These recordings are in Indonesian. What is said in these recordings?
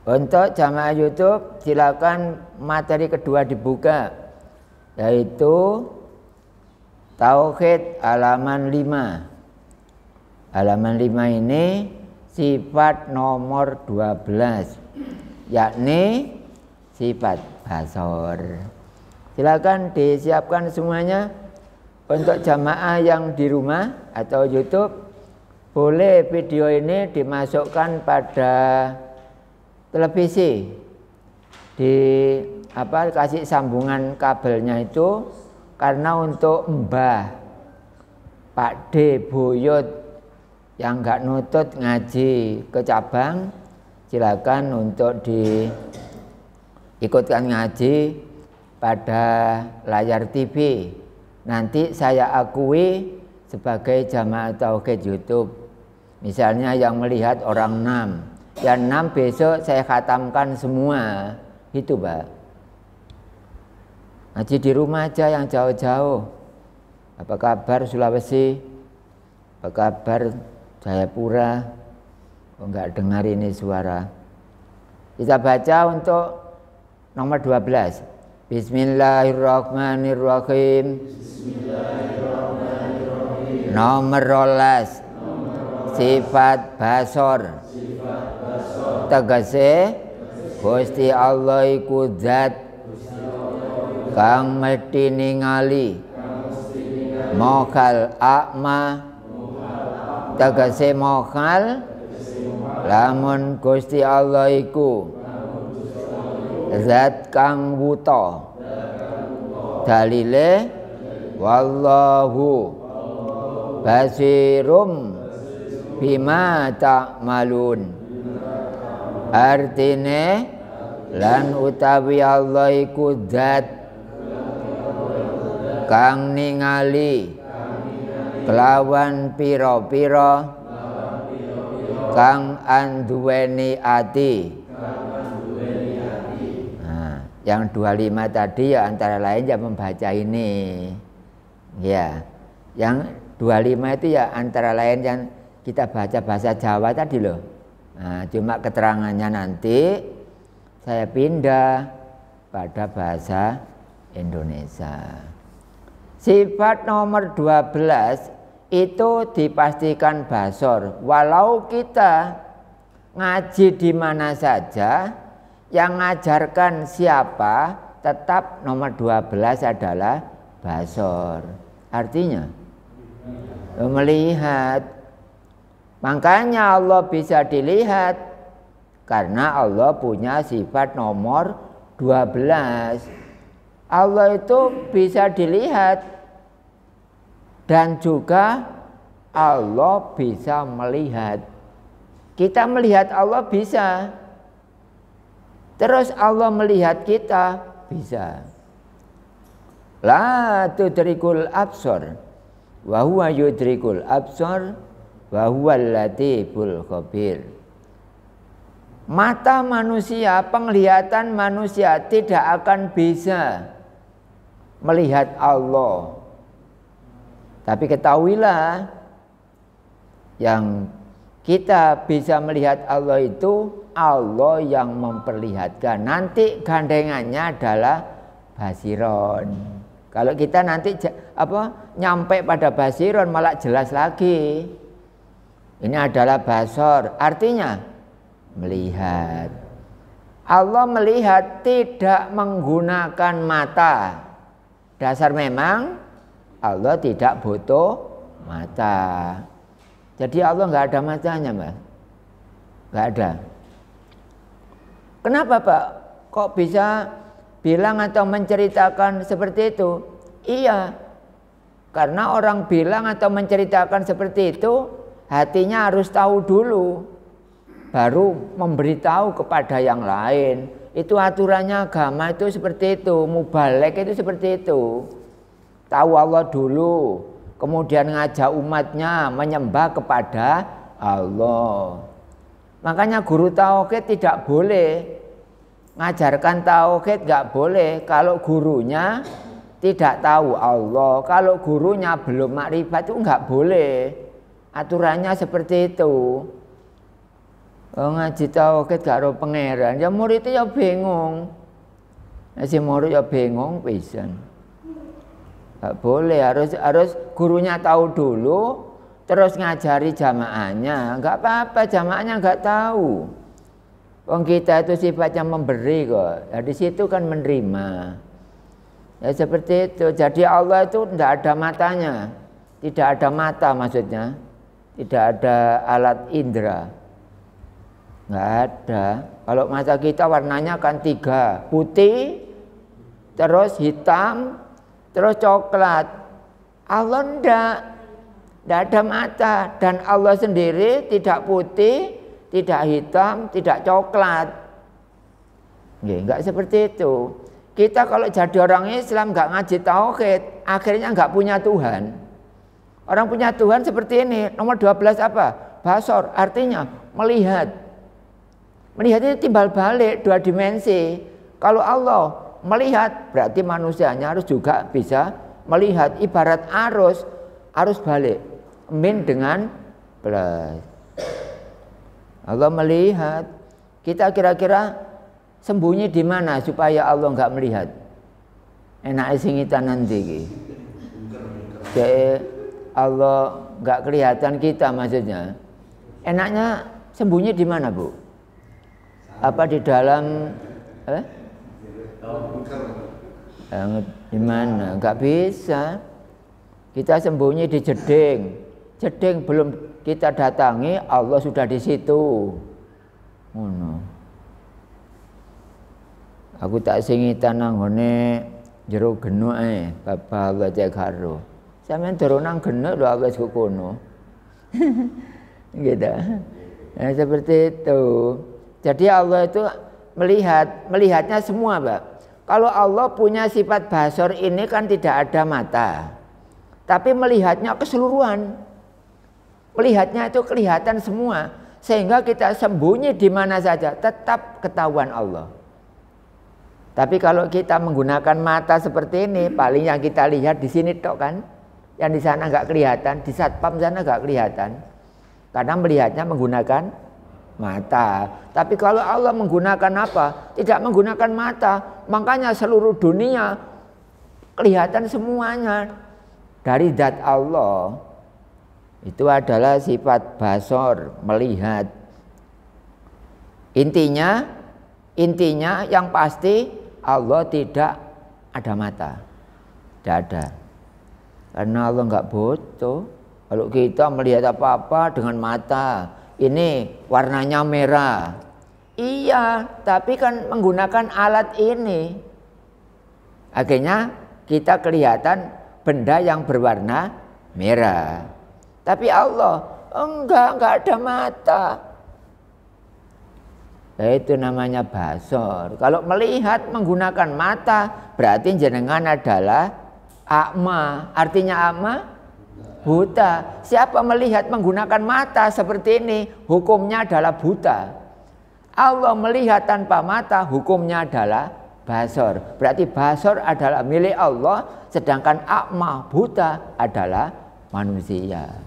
Untuk jamaah YouTube silakan materi kedua dibuka, yaitu Tauhid halaman 5. Halaman 5 ini sifat nomor 12, yakni sifat basor. Silakan disiapkan semuanya. Untuk jamaah yang di rumah atau YouTube, boleh video ini dimasukkan pada televisi, kasih sambungan kabelnya itu, karena untuk Mbah, Pak D, Buyut yang nggak nutut ngaji ke cabang, silakan untuk diikutkan ngaji pada layar TV. Nanti saya akui sebagai jamaah tauhid YouTube. Misalnya yang melihat orang 6, yang 6 besok saya khatamkan semua, itu Pak. Ngaji di rumah aja yang jauh-jauh. Apa kabar Sulawesi? Apa kabar Jayapura? Oh, enggak dengar ini suara. Kita baca untuk nomor 12. Bismillahirrahmanirrahim. Bismillahirrahmanirrahim. Nomor 12. Sifat basor. Tegese Gusti Allah iku zat kang mesti ningali mokal akma. Tegese mokal lamun Gusti Allah iku zat kang wuta. Dalile wallahu basirum bima ta'malun. Artine lan utawi Allah iku zat kang ningali kelawan pira-pira kang anduweni ati. Yang 25 tadi ya antara lain yang membaca ini. Ya. Yang 25 itu ya antara lain yang kita baca bahasa Jawa tadi loh. Nah, cuma keterangannya nanti saya pindah pada bahasa Indonesia. Sifat nomor 12 itu dipastikan basor. Walau kita ngaji di mana saja, yang ngajarkan siapa, tetap nomor 12 adalah basor. Artinya melihat. Makanya Allah bisa dilihat karena Allah punya sifat nomor 12. Allah itu bisa dilihat dan juga Allah bisa melihat. Kita melihat Allah bisa. Terus Allah melihat kita bisa. La tudrikul absor wa huwa yudrikul absor wa huwal latiful khabir. Mata manusia, penglihatan manusia tidak akan bisa melihat Allah. Tapi ketahuilah, yang kita bisa melihat Allah itu Allah yang memperlihatkan. Nanti gandengannya adalah basiron. Kalau kita nanti nyampe pada basiron malah jelas lagi. Ini adalah basor, artinya melihat. Allah melihat tidak menggunakan mata. Dasar memang Allah tidak butuh mata. Jadi Allah nggak ada matanya, Mbak. Nggak ada. Kenapa Pak? Kok bisa bilang atau menceritakan seperti itu? Iya, karena orang bilang atau menceritakan seperti itu, hatinya harus tahu dulu, baru memberitahu kepada yang lain. Itu aturannya agama itu seperti itu, mubalek itu seperti itu. Tahu Allah dulu, kemudian ngajak umatnya menyembah kepada Allah. Makanya guru tauhid tidak boleh ngajarkan tauhid, nggak boleh kalau gurunya tidak tahu Allah. Kalau gurunya belum makrifat itu nggak boleh. Aturannya seperti itu. ngaji tauhid gak ro pangeran, ya muridnya ya bingung. Si murid ya bingung pisan. Gak boleh, harus gurunya tahu dulu, terus ngajari jamaahnya. Gak apa-apa, jamaahnya gak tahu. Wong kita itu sifatnya memberi kok. Ya di situ kan menerima. Ya seperti itu. Jadi Allah itu tidak ada matanya, tidak ada mata maksudnya, tidak ada alat indera. Nggak ada. Kalau mata kita warnanya kan 3, putih, terus hitam, terus coklat. Allah enggak ada mata, dan Allah sendiri tidak putih, tidak hitam, tidak coklat. Enggak seperti itu. Kita kalau jadi orang Islam nggak ngaji tauhid, akhirnya nggak punya Tuhan. Orang punya Tuhan seperti ini. Nomor 12 apa? Basor, artinya melihat. Melihat itu timbal balik 2 dimensi. Kalau Allah melihat, berarti manusianya harus juga bisa melihat. Ibarat arus balik, min dengan plus. Allah melihat. Kita kira-kira sembunyi di mana supaya Allah nggak melihat? Enak singitan nanti. Jadi Allah nggak kelihatan kita maksudnya. Enaknya sembunyi di mana, Bu? Apa di dalam di mana? Nggak bisa. Kita sembunyi di jeding. Jeding belum kita datangi, Allah sudah di situ. Aku tak singitan nanggone jero genuk Bapak Allah cek karo. Sampeyan durung nang genuk lho Allah wis kono. Gitu. Nah, seperti itu. Jadi Allah itu melihatnya semua, Pak. Kalau Allah punya sifat basor ini kan tidak ada mata. Tapi melihatnya keseluruhan. Melihatnya itu kelihatan semua. Sehingga kita sembunyi di mana saja tetap ketahuan Allah. Tapi kalau kita menggunakan mata seperti ini, paling yang kita lihat di sini tok kan. Yang di sana nggak kelihatan, di satpam sana nggak kelihatan. Karena melihatnya menggunakan mata. Tapi kalau Allah menggunakan apa? Tidak menggunakan mata. Makanya seluruh dunia kelihatan semuanya dari zat Allah. Itu adalah sifat basor, melihat. Intinya yang pasti Allah tidak ada mata. Tidak ada. Karena Allah nggak butuh. Kalau kita melihat apa-apa dengan mata, ini warnanya merah. Iya, tapi kan menggunakan alat ini. Akhirnya kita kelihatan benda yang berwarna merah. Tapi Allah enggak ada mata. Itu namanya basor. Kalau melihat menggunakan mata, berarti jenengan adalah akma. Artinya akma? Buta. Siapa melihat menggunakan mata seperti ini, hukumnya adalah buta. Allah melihat tanpa mata, hukumnya adalah basor. Berarti basor adalah milik Allah, sedangkan akma, buta adalah manusia.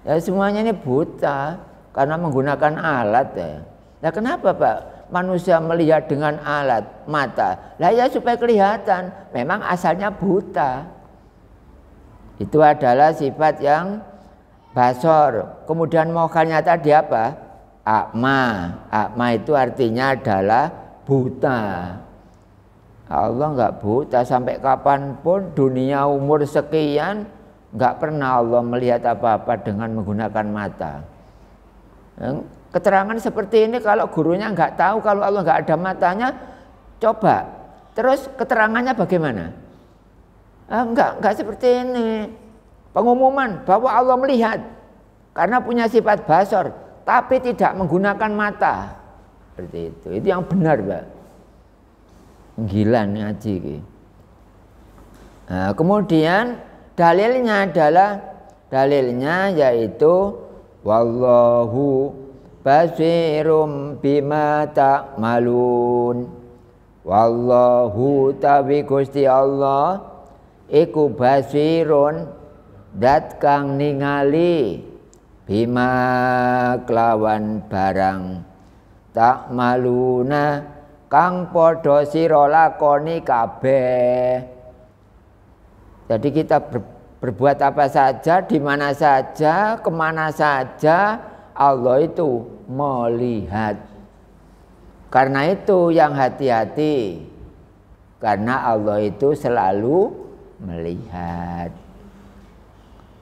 Ya semuanya ini buta karena menggunakan alat ya. Nah kenapa Pak manusia melihat dengan alat mata? Lah ya supaya kelihatan. Memang asalnya buta. Itu adalah sifat yang basor. Kemudian mokhalnya tadi apa? Akma. Akma itu artinya adalah buta. Allah enggak buta sampai kapanpun dunia umur sekian enggak pernah Allah melihat apa-apa dengan menggunakan mata. Keterangan seperti ini kalau gurunya enggak tahu kalau Allah enggak ada matanya, coba. Terus keterangannya bagaimana? Enggak seperti ini. Pengumuman bahwa Allah melihat karena punya sifat basor, tapi tidak menggunakan mata. Seperti itu. Itu yang benar, Pak. Gila ngaji. Nah, kemudian dalilnya yaitu wallahu basirum bima ta'malun. Wallahu tawi Gusti Allah iku basirun dat kang ningali bima kelawan barang tak maluna kang padha sira lakoni kabeh. Jadi kita berbuat apa saja, di mana saja, kemana saja, Allah itu melihat. Karena itu yang hati-hati, karena Allah itu selalu melihat.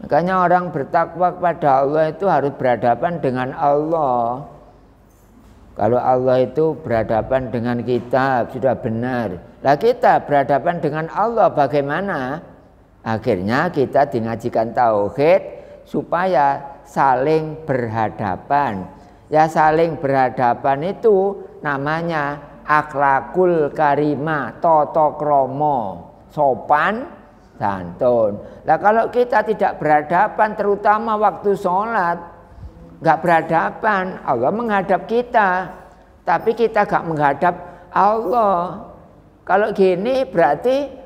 Makanya orang bertakwa kepada Allah itu harus berhadapan dengan Allah. Kalau Allah itu berhadapan dengan kita sudah benar. Lah kita berhadapan dengan Allah bagaimana? Akhirnya kita dinajikan tauhid supaya saling berhadapan. Ya saling berhadapan itu namanya akhlakul karimah, tata krama, sopan santun. Nah kalau kita tidak berhadapan terutama waktu sholat, nggak berhadapan, Allah menghadap kita, tapi kita nggak menghadap Allah. Kalau gini berarti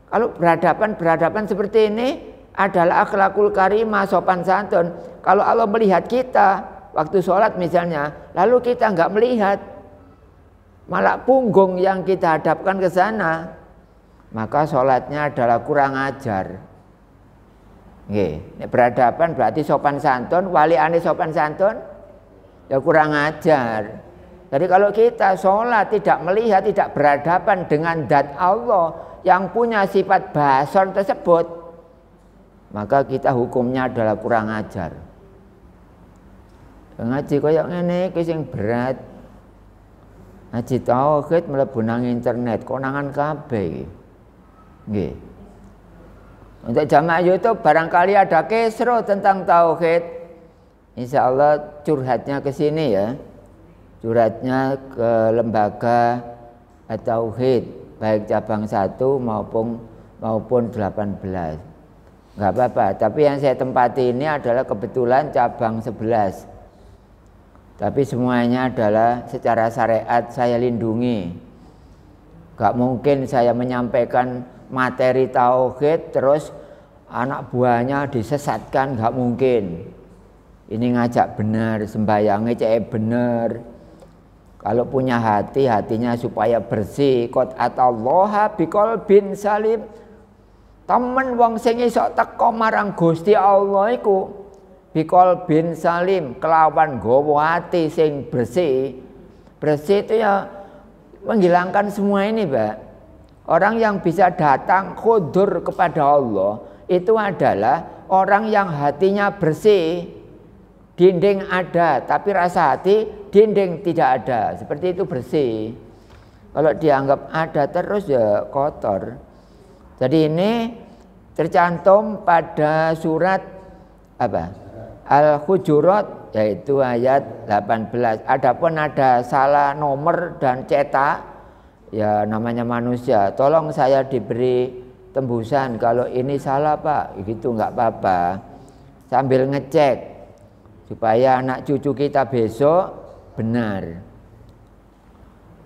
kalau berhadapan seperti ini adalah akhlakul karimah, sopan santun. Kalau Allah melihat kita waktu sholat misalnya, lalu kita nggak melihat, malah punggung yang kita hadapkan ke sana, maka sholatnya adalah kurang ajar. Berhadapan berarti sopan santun, wali ane sopan santun, ya kurang ajar. Jadi kalau kita sholat tidak melihat, tidak berhadapan dengan zat Allah yang punya sifat basor tersebut, maka kita hukumnya adalah kurang ajar. Ngaji koyo ngene iki sing berat. Ngaji tauhid mlebu nang internet konangan kabeh. Nggih. Untuk jamaah YouTube barangkali ada kesro tentang tauhid. Insya Allah curhatnya ke sini ya. Curhatnya ke lembaga tauhid baik cabang 1 maupun 18. Enggak apa-apa, tapi yang saya tempati ini adalah kebetulan cabang 11. Tapi semuanya adalah secara syariat saya lindungi. Enggak mungkin saya menyampaikan materi tauhid terus anak buahnya disesatkan, enggak mungkin. Ini ngajak benar, sembayangnya cek benar. Kalau punya hati, hatinya supaya bersih. Qad atallaha biqalbin salim. Temen wong sing iso teka marang Gusti Allah iku biqalbin salim, kelawan nggawa hati sing bersih. Bersih itu ya menghilangkan semua ini, Pak. Orang yang bisa datang khudur kepada Allah itu adalah orang yang hatinya bersih. Dinding ada, tapi rasa hati dinding tidak ada. Seperti itu bersih. Kalau dianggap ada terus ya kotor. Jadi ini tercantum pada surat apa? Al-Hujurat, yaitu ayat 18. Adapun ada salah nomor dan cetak, ya namanya manusia. Tolong saya diberi tembusan kalau ini salah, Pak. Gitu nggak apa-apa. Sambil ngecek supaya anak cucu kita besok benar.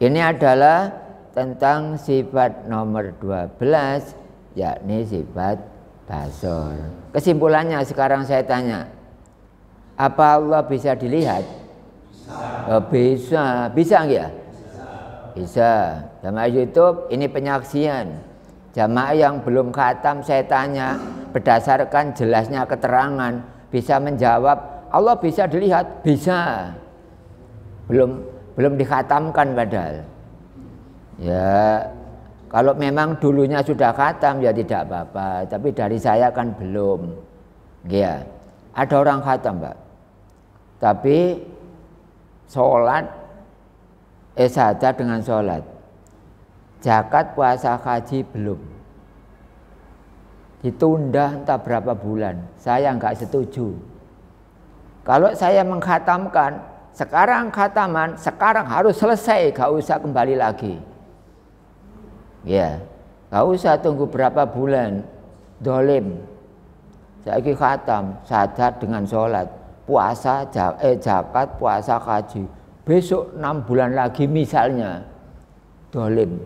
Ini adalah tentang sifat nomor 12, yakni sifat basor. Kesimpulannya sekarang saya tanya, apa Allah bisa dilihat? Bisa. Bisa enggak? Bisa. Jamaah YouTube ini penyaksian. Jamaah yang belum khatam saya tanya, berdasarkan jelasnya keterangan, bisa menjawab Allah bisa dilihat? Bisa. Belum dikhatamkan padahal. Ya, kalau memang dulunya sudah khatam ya tidak apa-apa, tapi dari saya kan belum. Ya, ada orang khatam, Pak. Tapi sholat saja dengan sholat. Zakat, puasa, haji belum. Ditunda entah berapa bulan. Saya nggak setuju. Kalau saya mengkhatamkan, sekarang khataman, sekarang harus selesai, gak usah kembali lagi. Ya, gak usah tunggu berapa bulan, dolim. Saya khatam, sadat dengan sholat, puasa, zakat, puasa, haji. Besok 6 bulan lagi misalnya, dolim.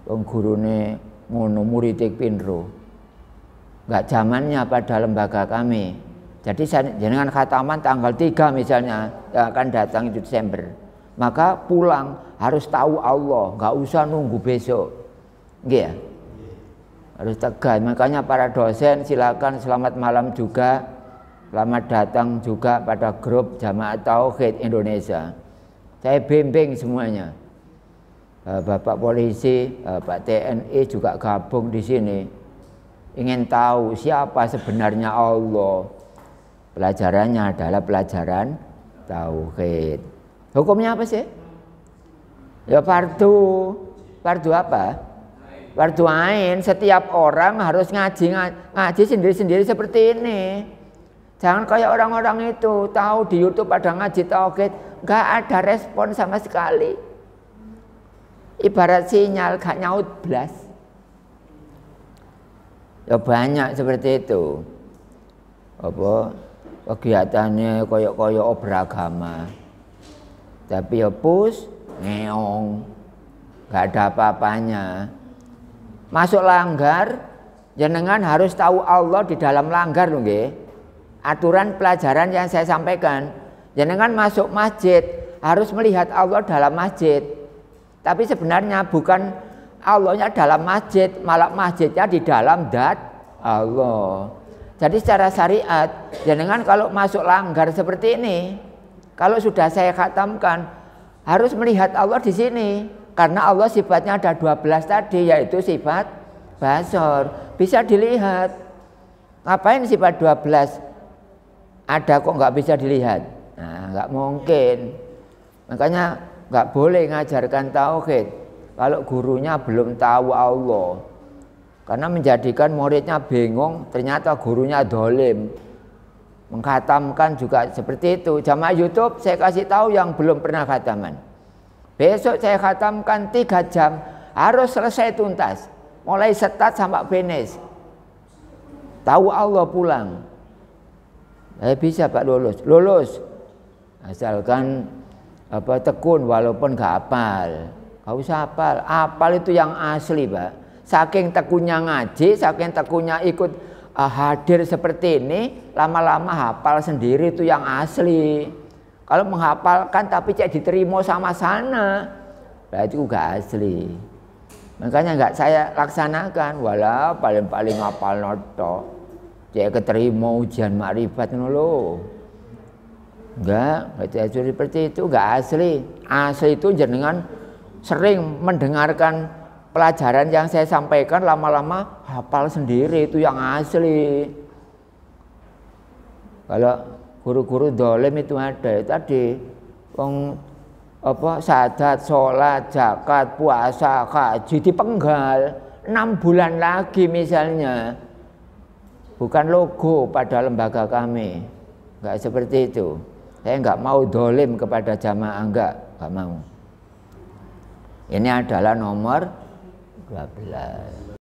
Wong gurune ngono murid pinro. Gak zamannya pada lembaga kami. Jadi jenengan khataman tanggal 3 misalnya yang akan datang itu Desember. Maka pulang harus tahu Allah, nggak usah nunggu besok. Nggih ya? Harus tegas. Makanya para dosen silakan selamat malam juga. Selamat datang juga pada grup Jamaah Tauhid Indonesia. Saya bimbing semuanya. Bapak polisi, Pak TNI juga gabung di sini. Ingin tahu siapa sebenarnya Allah. Pelajarannya adalah pelajaran tauhid. Hukumnya apa sih? Ya fardu. Fardu apa? Fardu ain. Setiap orang harus ngaji sendiri-sendiri seperti ini. Jangan kayak orang-orang itu tahu di YouTube ada ngaji tauhid, nggak ada respon sama sekali. Ibarat sinyal gak nyaut blas. Ya banyak seperti itu. Apa? Kegiatannya koyok-koyok beragama, tapi ya pus ngeong, gak ada apa-apanya. Masuk langgar, jenengan harus tahu Allah di dalam langgar loh nggih. Aturan pelajaran yang saya sampaikan, jenengan masuk masjid harus melihat Allah dalam masjid. Tapi sebenarnya bukan Allahnya dalam masjid, malah masjidnya di dalam zat Allah. Jadi secara syariat, jenengan kalau masuk langgar seperti ini, kalau sudah saya khatamkan, harus melihat Allah di sini. Karena Allah sifatnya ada 12 tadi, yaitu sifat basor. Bisa dilihat. Ngapain sifat 12? Ada kok nggak bisa dilihat? Nah, nggak mungkin. Makanya nggak boleh ngajarkan tauhid kalau gurunya belum tahu Allah. Karena menjadikan muridnya bingung, ternyata gurunya dolim. Mengkhatamkan juga seperti itu. Jamaah YouTube saya kasih tahu yang belum pernah khataman. Besok saya khatamkan 3 jam, harus selesai tuntas. Mulai start sampai finish. Tahu Allah pulang. Bisa Pak lulus. Asalkan tekun walaupun gak hafal. Gak usah hafal. Hafal itu yang asli Pak. Saking tekunnya ngaji, saking tekunnya ikut hadir seperti ini, lama-lama hafal sendiri itu yang asli. Kalau menghafalkan tapi cek diterima sama sana, nah itu gak asli. Makanya nggak saya laksanakan, walau paling-paling hafal noto, cek keterima ujian makrifat lo. Enggak seperti itu, gak asli. Asli itu jenengan sering mendengarkan pelajaran yang saya sampaikan, lama-lama hafal sendiri, itu yang asli. Kalau guru-guru dolim itu ada tadi, syahadat, sholat, zakat, puasa, haji dipenggal 6 bulan lagi misalnya. Bukan logo pada lembaga kami, nggak seperti itu. Saya nggak mau dolim kepada jamaah, nggak mau. Ini adalah nomor 12.